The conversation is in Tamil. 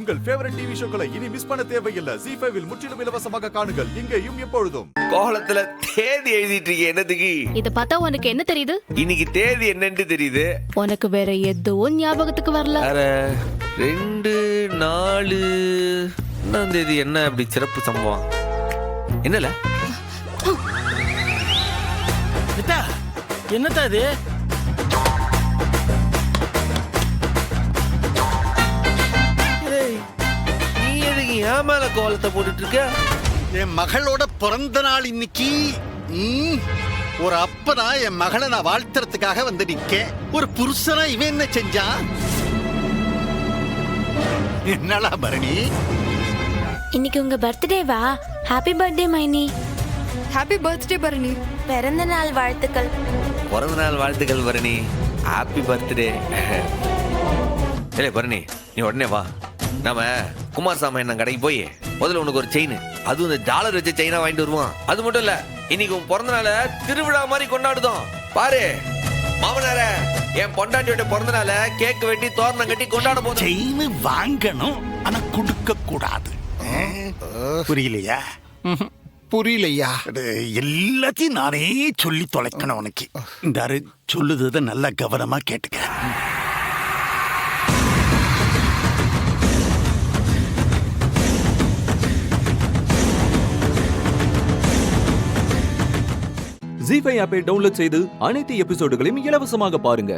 உங்கள் ஃபேவரட் டிவி ஷோக்களை இனி மிஸ் பண்ண தேவையில்லை. ZEE5 இல் முற்றிலும் இலவசமாக காணுங்கள். இங்கேயும் எப்பொழுதும். கோலத்துல தேதி எழுதிட்டு இருக்கீங்க என்னதுக்கு? இத பார்த்தா உனக்கு என்ன தெரியுது? இன்னைக்கு தேதி என்னன்னு தெரியுது. உனக்கு வேற எதுவும் ஞாபகத்துக்கு வரல. 2-4 ஒன்னாம் தேதி என்ன அப்படி சிறப்பு சம்பவம்? என்னல என்னத்தா இது? நீ எதுக்கு என் மேல கோலத்தை போட்டுட்டு இருக்க? என் மகளோட பிறந்த நாள் இன்னைக்கு. ஒரு அப்பனா என் மகளை நான் வாழ்த்துறதுக்காக வந்து நிக்க, ஒரு புருஷனா இவன் என்ன செஞ்சான்? என்னடா பரணி, இன்னைக்கு உங்க பர்த்டேவா? ஹாப்பி பர்த்டே மைனி. Happy birthday Bharani. பிறந்த நாள் வாழ்த்துக்கள். பிறந்த நாள் வாழ்த்துக்கள் பரணி. Happy birthday. இல்லை பரணி, நீ உடனே வா. நாம குமாரசாமி அண்ணன் கடைக்கு போய் முதல்ல உனக்கு ஒரு செயின், அதுவும் இந்த டாலர் வச்ச செயினா வாங்கிட்டு வருவான். அது மட்டும் இல்ல, இன்னைக்கு உன் பிறந்த நாள திருவிழா மாதிரி கொண்டாடுதோம். பாரு மாமனார, என் பொண்டாட்டியோட பிறந்த நாள கேக் வெட்டி தோரணம் கட்டி கொண்டாட போதும். செயின் வாங்கணும் ஆனா கொடுக்க கூடாது. புரியலையா? புரியலையா? எல்லாத்தையும் நானே சொல்லி தொலைக்கணும் உனக்கு. இந்த சொல்லுறத நல்லா கவனமா கேட்டுக்க. ZEE5 ஆப்பை டவுன்லோட் செய்து அனைத்து எபிசோடுகளையும் இலவசமாக பாருங்க.